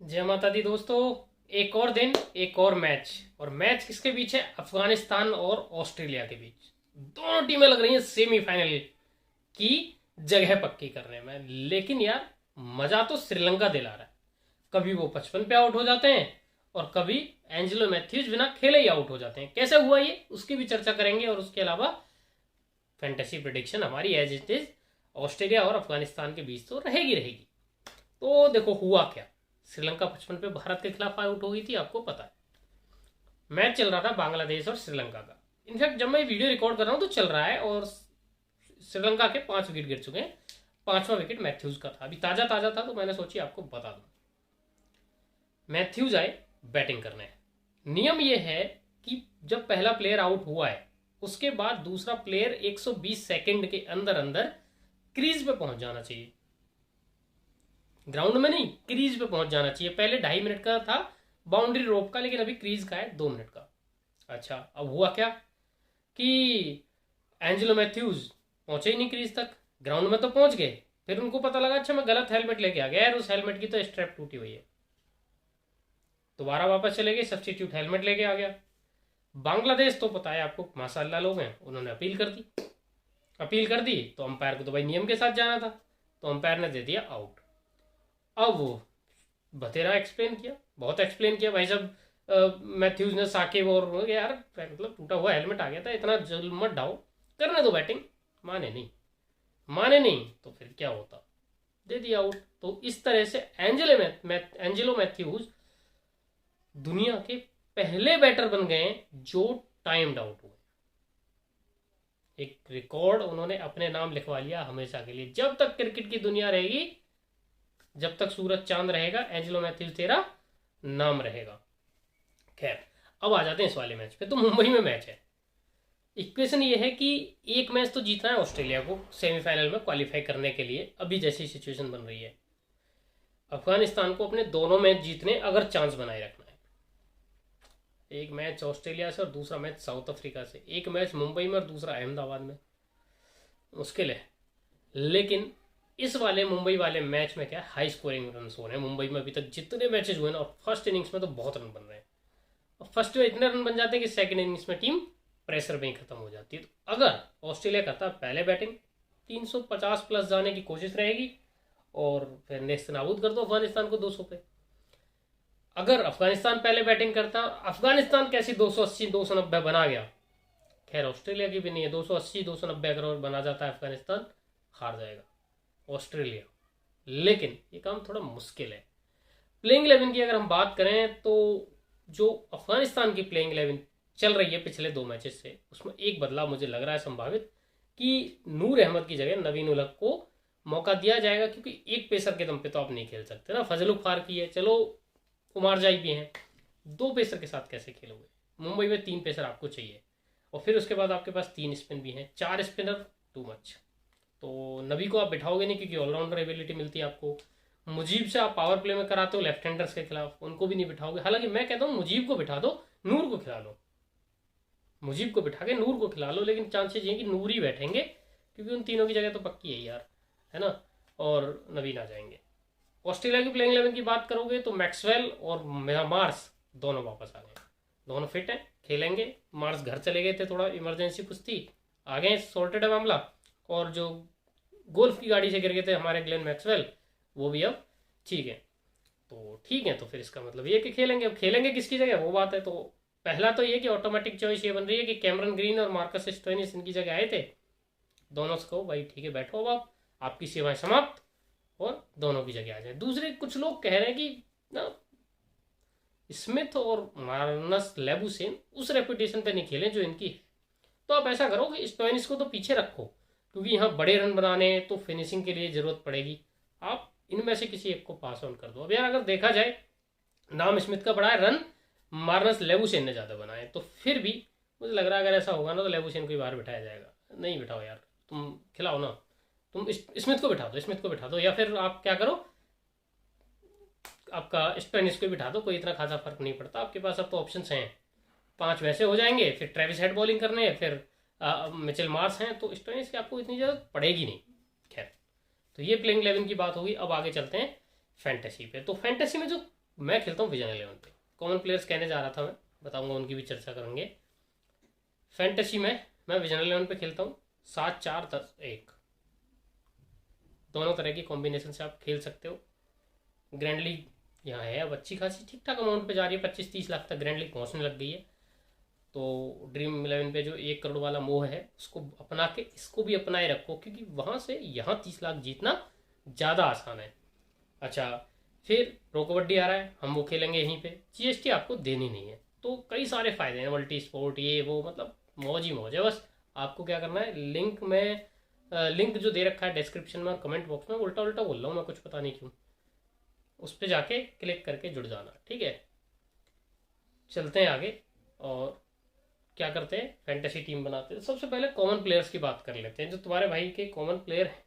जय माता दी दोस्तों। एक और दिन, एक और मैच। और मैच किसके बीच है? अफगानिस्तान और ऑस्ट्रेलिया के बीच। दोनों टीमें लग रही हैं सेमीफाइनल की जगह पक्की करने में। लेकिन यार, मजा तो श्रीलंका दिला रहा है। कभी वो 55 पे आउट हो जाते हैं और कभी एंजेलो मैथ्यूज बिना खेले ही आउट हो जाते हैं। कैसे हुआ ये, उसकी भी चर्चा करेंगे। और उसके अलावा फैंटेसी प्रिडिक्शन हमारी एज इट इज ऑस्ट्रेलिया और अफगानिस्तान के बीच तो रहेगी रहेगी। तो देखो हुआ क्या। श्रीलंका 55 पे भारत के खिलाफ आउट हो गई थी, आपको पता है। मैच चल रहा था बांग्लादेश और श्रीलंका का। इनफैक्ट जब मैं वीडियो रिकॉर्ड कर रहा हूँ तो चल रहा है और श्रीलंका के 5 विकेट गिर चुके हैं। 5वां विकेट मैथ्यूज का था। अभी ताजा ताजा था तो मैंने सोची आपको बता दूं। मैथ्यूज आए बैटिंग करने। नियम यह है कि जब पहला प्लेयर आउट हुआ है उसके बाद दूसरा प्लेयर 120 सेकंड के अंदर अंदर क्रीज पे पहुंच जाना चाहिए। ग्राउंड में नहीं, क्रीज पे पहुंच जाना चाहिए। पहले 2.5 मिनट का था बाउंड्री रोप का, लेकिन अभी क्रीज का है 2 मिनट का। अच्छा, अब हुआ क्या कि एंजेलो मैथ्यूज पहुंचे ही नहीं क्रीज तक। ग्राउंड में तो पहुंच गए, फिर उनको पता लगा अच्छा मैं गलत हेलमेट लेके आ गया यार, उस हेलमेट की तो स्ट्रैप टूटी हुई है। दोबारा वापस चले गए, सब्सटीट्यूट हेलमेट लेके आ गया। बांग्लादेश तो पता है आपको, माशाल्लाह लोग हैं, उन्होंने अपील कर दी। अपील कर दी तो अंपायर को तो भाई नियम के साथ जाना था, तो अंपायर ने दे दिया आउट। अब वो बतेरा एक्सप्लेन किया, बहुत एक्सप्लेन किया भाई साहब। मैथ्यूज ने साकिब और यार मतलब टूटा हुआ हेलमेट आ गया था, इतना जुल्म मत ढाओ, करने दो बैटिंग। माने नहीं, माने नहीं तो फिर क्या होता, दे दिया आउट। तो इस तरह से एंजेलो मैथ्यूज दुनिया के पहले बैटर बन गए जो टाइम्ड आउट हुए। एक रिकॉर्ड उन्होंने अपने नाम लिखवा लिया हमेशा के लिए। जब तक क्रिकेट की दुनिया रहेगी, जब तक सूरज चांद रहेगा, एंजेलो मैथ्यूज तेरा नाम रहेगा। खैर, अब आ जाते हैं इस वाले मैच पे। तो मुंबई में मैच है। इक्वेशन ये है कि एक मैच तो जीतना है ऑस्ट्रेलिया को सेमीफाइनल में क्वालिफाई करने के लिए, अभी जैसी सिचुएशन बन रही है। अफगानिस्तान को अपने दोनों मैच जीतने अगर चांस बनाए रखना है। एक मैच ऑस्ट्रेलिया से और दूसरा मैच साउथ अफ्रीका से। एक मैच मुंबई में और दूसरा अहमदाबाद में। मुश्किल है, लेकिन इस वाले मुंबई वाले मैच में क्या हाई स्कोरिंग रन हो रहे हैं। मुंबई में अभी तक जितने मैचेज हुए ना, और फर्स्ट इनिंग्स में तो बहुत रन बन रहे हैं। और फर्स्ट में इतने रन बन जाते हैं कि सेकंड इनिंग्स में टीम प्रेशर में ही खत्म हो जाती है। तो अगर ऑस्ट्रेलिया करता पहले बैटिंग, 350 प्लस जाने की कोशिश रहेगी और फिर नेस्त नाबूद कर दो अफगानिस्तान को 200 पे। अगर अफगानिस्तान पहले बैटिंग करता, अफगानिस्तान कैसी 280 290 बना गया, खैर ऑस्ट्रेलिया की भी नहीं है, 280 290 अगर बना जाता है अफगानिस्तान, हार जाएगा ऑस्ट्रेलिया। लेकिन ये काम थोड़ा मुश्किल है। प्लेइंग 11 की अगर हम बात करें तो जो अफगानिस्तान की प्लेइंग 11 चल रही है पिछले 2 मैचेस से, उसमें एक बदलाव मुझे लग रहा है संभावित कि नूर अहमद की जगह नवीन उल हक को मौका दिया जाएगा। क्योंकि एक पेसर के दम पे तो आप नहीं खेल सकते ना। फजलुल फारूकी है, चलो कुमार जाई भी हैं, 2 पेसर के साथ कैसे खेलोगे? मुंबई में 3 पेसर आपको चाहिए और फिर उसके बाद आपके पास 3 स्पिन भी हैं। 4 स्पिनर टू मच। तो नबी को आप बिठाओगे नहीं क्योंकि ऑलराउंडर एबिलिटी मिलती है आपको। मुजीब से आप पावर प्ले में कराते हो लेफ्ट हैंडर्स के खिलाफ, उनको भी नहीं बिठाओगे। हालांकि मैं कहता हूँ मुजीब को बिठा दो, नूर को खिला लो। मुजीब को बिठा के नूर को खिला लो, लेकिन चांसेस ये कि नूर ही बैठेंगे क्योंकि उन तीनों की जगह तो पक्की है यार, है ना। और नवीन आ जाएंगे। ऑस्ट्रेलिया की प्लेइंग 11 की बात करोगे तो मैक्सवेल और मार्स दोनों वापस आ गए। दोनों फिट हैं, खेलेंगे। मार्स घर चले गए थे, थोड़ा इमरजेंसी कुछ थी, आ गए, सॉर्टेड है मामला। और जो गोल्फ की गाड़ी से गिर गए थे हमारे ग्लेन मैक्सवेल, वो भी अब ठीक है। तो ठीक है, तो फिर इसका मतलब ये कि खेलेंगे। अब खेलेंगे किसकी जगह वो बात है। तो पहला तो ये कि ऑटोमेटिक चॉइस ये बन रही है कि कैमरन ग्रीन और मार्कस स्टोइनिस इनकी जगह आए थे। दोनों को भाई ठीक है बैठो, अब आप, आपकी सेवाएं समाप्त, और दोनों की जगह आ जाए। दूसरे कुछ लोग कह रहे हैं कि ना स्मिथ और मार्नस लेबुसेन उस रेपुटेशन पे नहीं खेलें जो इनकी है। तो आप ऐसा करो कि स्टोइनिस को तो पीछे रखो क्योंकि यहाँ बड़े रन बनाने तो फिनिशिंग के लिए जरूरत पड़ेगी। आप इनमें से किसी एक को पास ऑन कर दो। अब यार अगर देखा जाए, नाम स्मिथ का बड़ा है, रन मार्नस लेबुसेन ने ज़्यादा बनाए, तो फिर भी मुझे लग रहा है अगर ऐसा होगा ना तो लेबुसेन को ही बाहर बिठाया जाएगा। नहीं बिठाओ यार, तुम खिलाओ ना, तुम स्मिथ को बिठा दो, स्मिथ को बिठा दो। या फिर आप क्या करो, आपका स्टोइनिस को बिठा दो, कोई इतना खासा फर्क नहीं पड़ता। आपके पास अब तो ऑप्शन हैं, 5 वैसे हो जाएंगे, फिर ट्रेविस हेड बॉलिंग करने, फिर मिचेल मार्स हैं, तो स्टोइनिस की आपको इतनी जरूरत पड़ेगी नहीं। खैर, तो ये प्लेइंग 11 की बात होगी। अब आगे चलते हैं फैंटेसी पे। तो फैंटेसी में जो मैं खेलता हूँ विजन 11 पे। कॉमन प्लेयर्स कहने जा रहा था, मैं बताऊंगा, उनकी भी चर्चा करेंगे। फैंटेसी में मैं विजन 11 पे खेलता हूँ 7-4-10-1, दोनों तरह की कॉम्बिनेशन से आप खेल सकते हो। ग्रैंड लीग यहाँ है अब अच्छी खासी ठीक ठाक अमाउंट पे जा रही है, 25-30 लाख तक ग्रैंड लीग पहुँचने लग गई है। तो ड्रीम 11 पे जो 1 करोड़ वाला मोह है उसको अपना के इसको भी अपनाए रखो, क्योंकि वहाँ से यहाँ 30 लाख जीतना ज़्यादा आसान है। अच्छा, फिर प्रो कबड्डी आ रहा है, हम वो खेलेंगे यहीं पे, जीएसटी आपको देनी नहीं है। तो कई सारे फायदे हैं, मल्टी स्पोर्ट ये वो, मतलब मौज ही मौज है। बस आपको क्या करना है, लिंक जो दे रखा है डिस्क्रिप्शन में और कमेंट बॉक्स में, उल्टा उल्टा बोल रहा हूँ मैं, कुछ पता नहीं क्यों, उस पर जाके क्लिक करके जुड़ जाना, ठीक है। चलते हैं आगे और क्या करते हैं, फैंटेसी टीम बनाते हैं। सबसे पहले कॉमन प्लेयर्स की बात कर लेते हैं, जो तुम्हारे भाई के कॉमन प्लेयर हैं।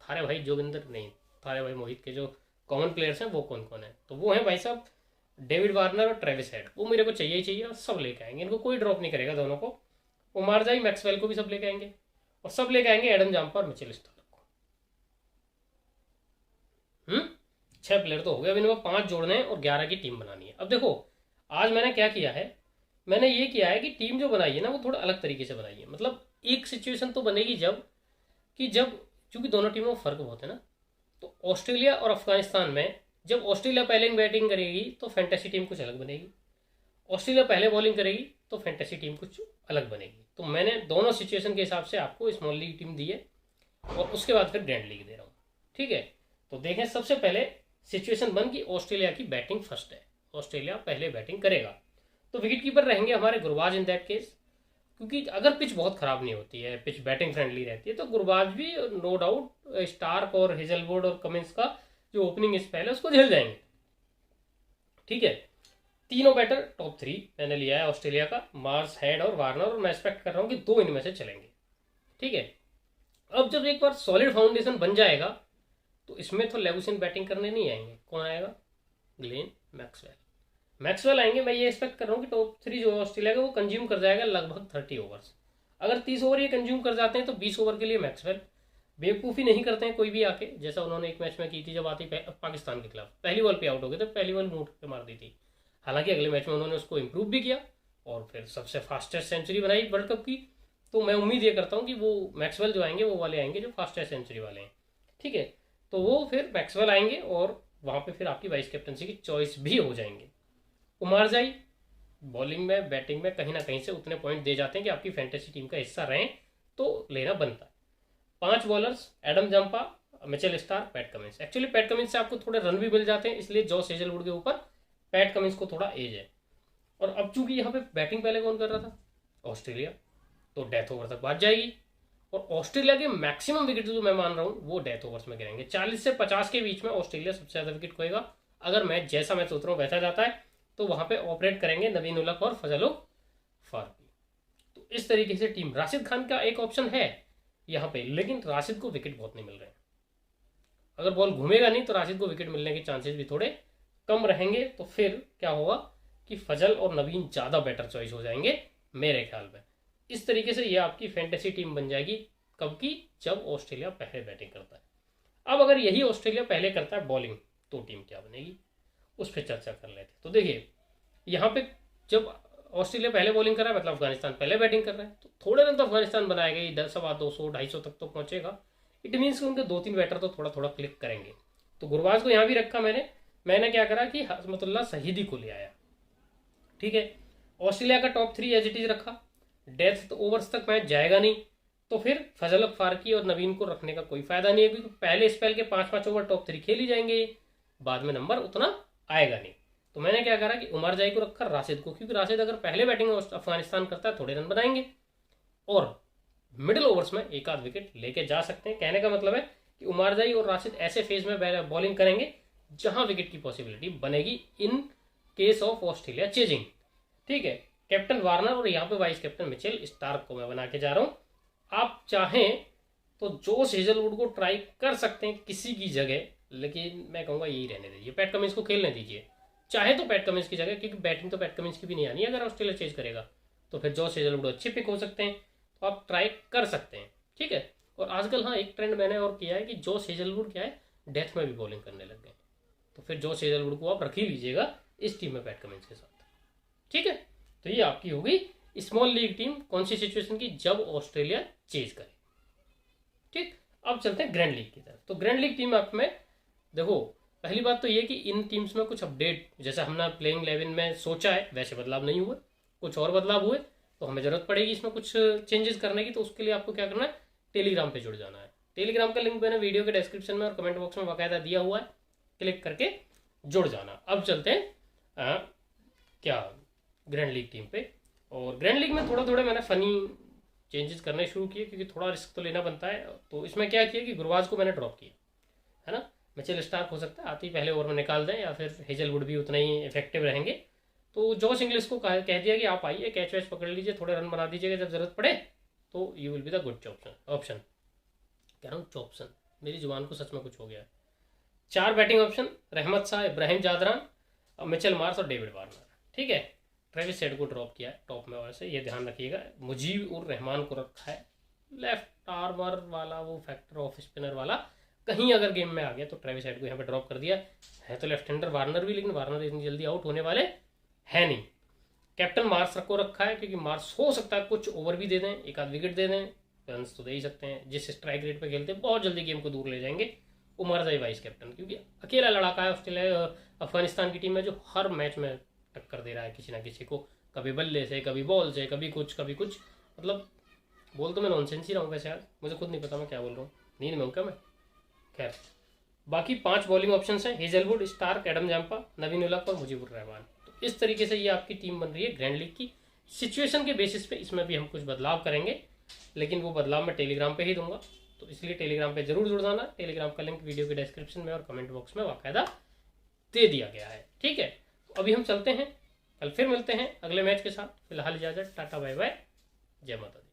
थारे भाई जोगिंदर नहीं, थारे भाई मोहित के जो कॉमन प्लेयर्स हैं वो कौन कौन है, तो वो है भाई साहब डेविड वार्नर और ट्रेविस हेड। वो मेरे को चाहिए ही चाहिए और सब लेके आएंगे, इनको कोई ड्रॉप नहीं करेगा दोनों को। वो मारजाई मैक्सवेल को भी सब लेके आएंगे, और सब लेके आएंगे एडम जाम्पा और मिचेल स्टार्क को। 6 प्लेयर तो हो गए, अब इनमें 5 जोड़ने हैं और 11 की टीम बनानी है। अब देखो आज मैंने क्या किया है, मैंने ये किया है कि टीम जो बनाई है ना वो थोड़ा अलग तरीके से बनाई है। मतलब एक सिचुएशन तो बनेगी जब चूंकि दोनों टीमों में फर्क बहुत है ना, तो ऑस्ट्रेलिया और अफगानिस्तान में जब ऑस्ट्रेलिया पहले बैटिंग करेगी तो फैंटेसी टीम कुछ अलग बनेगी, ऑस्ट्रेलिया पहले बॉलिंग करेगी तो फैंटेसी टीम कुछ अलग बनेगी। तो मैंने दोनों सिचुएशन के हिसाब से आपको स्मॉल लीग टीम दी है और उसके बाद फिर ग्रैंड लीग दे रहा हूँ, ठीक है। तो देखें, सबसे पहले सिचुएशन 1 की ऑस्ट्रेलिया की बैटिंग फर्स्ट है, ऑस्ट्रेलिया पहले बैटिंग करेगा। तो विकेट कीपर रहेंगे हमारे गुरबाज इन दैट केस, क्योंकि अगर पिच बहुत खराब नहीं होती है, पिच बैटिंग फ्रेंडली रहती है, तो गुरबाज भी नो डाउट स्टार्क और हेजलवुड और कमिंस का जो ओपनिंग स्पेल है उसको झेल जाएंगे, ठीक है। तीनों बैटर टॉप 3 मैंने लिया है ऑस्ट्रेलिया का, मार्स, हेड और वार्नर, और मैं एक्सपेक्ट कर रहा हूँ कि 2 इनमें से चलेंगे, ठीक है। अब जब एक बार सॉलिड फाउंडेशन बन जाएगा तो इसमें तो लेबुसिन बैटिंग करने नहीं आएंगे, कौन आएगा, ग्लेन मैक्सवेल आएंगे। मैं ये एक्सपेक्ट कर रहा हूँ कि टॉप 3 जो ऑस्ट्रेलिया का वो कंज्यूम कर जाएगा लगभग 30 ओवर्स। अगर 30 ओवर ये कंज्यूम कर जाते हैं तो 20 ओवर के लिए मैक्सवेल। बेवकूफ़ी नहीं करते हैं कोई भी आके, जैसा उन्होंने एक मैच में की थी जब आती पाकिस्तान के खिलाफ, पहली बॉल पे आउट हो गए थे, पहली बॉल मुंह पे मार दी थी। हालांकि अगले मैच में उन्होंने उसको इम्प्रूव भी किया और फिर सबसे फास्टेस्ट सेंचुरी बनाई वर्ल्ड कप की। तो मैं उम्मीद ये करता हूँ कि वो मैक्सवेल जो आएंगे वो वाले आएंगे जो फास्टेस्ट सेंचुरी वाले हैं, ठीक है। तो वो फिर मैक्सवेल आएंगे और वहाँ पे फिर आपकी वाइस कैप्टनसी की चॉइस भी हो जाएंगे। उमारजाई बॉलिंग में बैटिंग में कहीं ना कहीं से उतने पॉइंट दे जाते हैं कि आपकी फैंटेसी टीम का हिस्सा रहें, तो लेना बनता है। 5 bowlers, Adam Zampa, Mitchell Starc, PAT Cummins. Actually PAT Cummins से आपको थोड़े रन भी मिल जाते हैं, इसलिए जॉस हेजलवुड के ऊपर पैट कमिंस को थोड़ा एज है। और अब चूंकि यहाँ पे बैटिंग पहले कौन कर रहा था, ऑस्ट्रेलिया, तो डेथ ओवर तक बात जाएगी। और ऑस्ट्रेलिया के मैक्सिमम विकेट जो मैं मान रहा हूँ वो डेथ ओवर्स में गिरेंगे, 40 से 50 के बीच में ऑस्ट्रेलिया सबसे ज्यादा विकेट खोएगा। अगर मैच जैसा मैं सोच रहा हूँ वैसा जाता है तो वहां पे ऑपरेट करेंगे नवीन उल हक और फजल फारूकी। तो इस तरीके से टीम, राशिद खान का एक ऑप्शन है यहाँ पे, लेकिन राशिद को विकेट बहुत नहीं मिल रहे हैं। अगर बॉल घूमेगा नहीं तो राशिद को विकेट मिलने के चांसेस भी थोड़े कम रहेंगे। तो फिर क्या होगा कि फजल और नवीन ज़्यादा बेटर चॉइस हो जाएंगे मेरे ख्याल में। इस तरीके से ये आपकी फैंटेसी टीम बन जाएगी, कब की, जब ऑस्ट्रेलिया पहले बैटिंग करता है। अब अगर यही ऑस्ट्रेलिया पहले करता है बॉलिंग तो टीम क्या बनेगी, उस पर चर्चा कर लेते। तो देखिए यहाँ पे जब ऑस्ट्रेलिया पहले बॉलिंग कर रहा है मतलब अफगानिस्तान पहले बैटिंग कर रहा है, तो थोड़े रन तो अफगानिस्तान बनाएगा ही, 100, 200, 250 तक तो पहुंचेगा। इट मीन्स कि उनके 2-3 बैटर तो थोड़ा थोड़ा क्लिक करेंगे। तो गुरबाज को यहाँ भी रखा मैंने क्या करा कि हसमतुल्लाह सहीदी को ले आया, ठीक है। ऑस्ट्रेलिया का टॉप 3 एज इट इज रखा, डेथ ओवर्स तक मैच जाएगा नहीं, तो फिर फजल फारूकी और नवीन को रखने का कोई फायदा नहीं है, क्योंकि पहले स्पेल के 5-5 ओवर टॉप 3 खेल ही जाएंगे, बाद में नंबर उतना आएगा नहीं। तो मैंने क्या करा कि उमरजाई को रखा, राशिद को, क्योंकि राशिद अगर पहले बैटिंग अफगानिस्तान करता है थोड़े रन बनाएंगे और मिडिल ओवर्स में एक आध विकेट लेके जा सकते हैं। कहने का मतलब है कि उमरजाई और राशिद ऐसे फेज में बॉलिंग करेंगे जहां विकेट की पॉसिबिलिटी बनेगी in case of Australia chasing, ठीक है। कैप्टन वार्नर और यहाँ पे वाइस कैप्टन मिचेल स्टार्क को मैं बना के जा रहा हूँ। आप चाहें तो जोश हेजलवुड को ट्राई कर सकते हैं किसी की जगह, लेकिन मैं कहूँगा यही रहने दीजिए, पैट कमिंस को खेलने दीजिए, चाहे तो पैट कमिंस की जगह, क्योंकि बैटिंग तो पैट कमिंस की भी नहीं आनी अगर ऑस्ट्रेलिया चेज करेगा, तो फिर जॉस हेजलवुड अच्छे पिक हो सकते हैं, तो आप ट्राई कर सकते हैं, ठीक है। और आजकल हाँ एक ट्रेंड मैंने और किया है कि जॉस हेजलवुड क्या है, डेथ में भी बॉलिंग करने लग गए, तो फिर जॉश हेजलवुड को आप रख ही लीजिएगा इस टीम में पैट कमिंस के साथ। ठीक है, तो ये आपकी होगी स्मॉल लीग टीम कौन सी सिचुएशन की, जब ऑस्ट्रेलिया चेज करे। ठीक, अब चलते हैं ग्रैंड लीग की तरफ। तो ग्रैंड लीग टीम आप में देखो, पहली बात तो ये कि इन टीम्स में कुछ अपडेट जैसा हमने प्लेइंग 11 में सोचा है वैसे बदलाव नहीं हुए, कुछ और बदलाव हुए, तो हमें जरूरत पड़ेगी इसमें कुछ चेंजेस करने की। तो उसके लिए आपको क्या करना है, टेलीग्राम पे जुड़ जाना है। टेलीग्राम का लिंक मैंने वीडियो के डिस्क्रिप्शन में और कमेंट बॉक्स में बाकायदा दिया हुआ है, क्लिक करके जुड़ जाना। अब चलते हैं क्या ग्रैंड लीग टीम पे। और ग्रैंड लीग में थोड़ा थोड़ा मैंने फनी चेंजेस करने शुरू किए, क्योंकि थोड़ा रिस्क तो लेना बनता है। तो इसमें क्या किया कि गुरबाज को मैंने ड्रॉप किया, है ना। मिचेल स्टार्क हो सकता है आती पहले ओवर में निकाल दें, या फिर हेजलवुड भी उतना ही इफेक्टिव रहेंगे। तो जॉश इंग्लिश को कह दिया कि आप आइए, कैच वैच पकड़ लीजिए, थोड़े रन बना दीजिएगा जब जरूरत पड़े, तो you will be the good option. कह रहा हूँ ऑप्शन, मेरी जुबान को सच में कुछ हो गया है। 4 batting option, Rahmat Shah, Ibrahim Zadran, Mitchell Marsh और डेविड वार्नर। ठीक है, ट्रेविस हेड को ड्रॉप किया है टॉप में, वैसे ये ध्यान रखिएगा। मुजीब उर रहमान को रखा है, लेफ्ट आर्मर वाला, वो फैक्टर ऑफ स्पिनर वाला, कहीं अगर गेम में आ गया तो ट्रेविस हेड को यहाँ पे ड्रॉप कर दिया है। तो लेफ्ट हैंडर वार्नर भी, लेकिन वार्नर इतनी जल्दी आउट होने वाले है नहीं। कैप्टन मार्श को रखा है, क्योंकि मार्श हो सकता है कुछ ओवर भी दे दें, एक आध विकेट दे दें, रन तो दे ही सकते हैं। जिस स्ट्राइक रेट पे खेलते हैं बहुत जल्दी गेम को दूर ले जाएंगे। उमर जाई वाइस कैप्टन, क्योंकि अकेला लड़ाका है ऑस्ट्रेलिया अफगानिस्तान की टीम में, जो हर मैच में टक्कर दे रहा है किसी ना किसी को, कभी बल्ले से, कभी बॉल से, कभी कुछ। मतलब बोल तो मैं नॉनसेंस ही रहा हूँ वैसे यार, मुझे खुद नहीं पता मैं क्या बोल रहा हूँ, नींद में हूँ क्या मैं। खैर, बाकी 5 बॉलिंग ऑप्शन है, हेजलवुड, स्टार्क, एडम जाम्पा, नवीन उल हक और मुजीबुर रहमान। तो इस तरीके से ये आपकी टीम बन रही है ग्रैंड लीग की। सिचुएशन के बेसिस पे इसमें भी हम कुछ बदलाव करेंगे, लेकिन वो बदलाव मैं टेलीग्राम पे ही दूंगा, तो इसलिए टेलीग्राम पे जरूर जुड़ जाना। टेलीग्राम का लिंक वीडियो के डिस्क्रिप्शन में और कमेंट बॉक्स में बाकायदा दे दिया गया है। ठीक है, तो अभी हम चलते हैं, कल फिर मिलते हैं अगले मैच के साथ। फिलहाल इजाजत, टाटा बाय बाय, जय माता दी।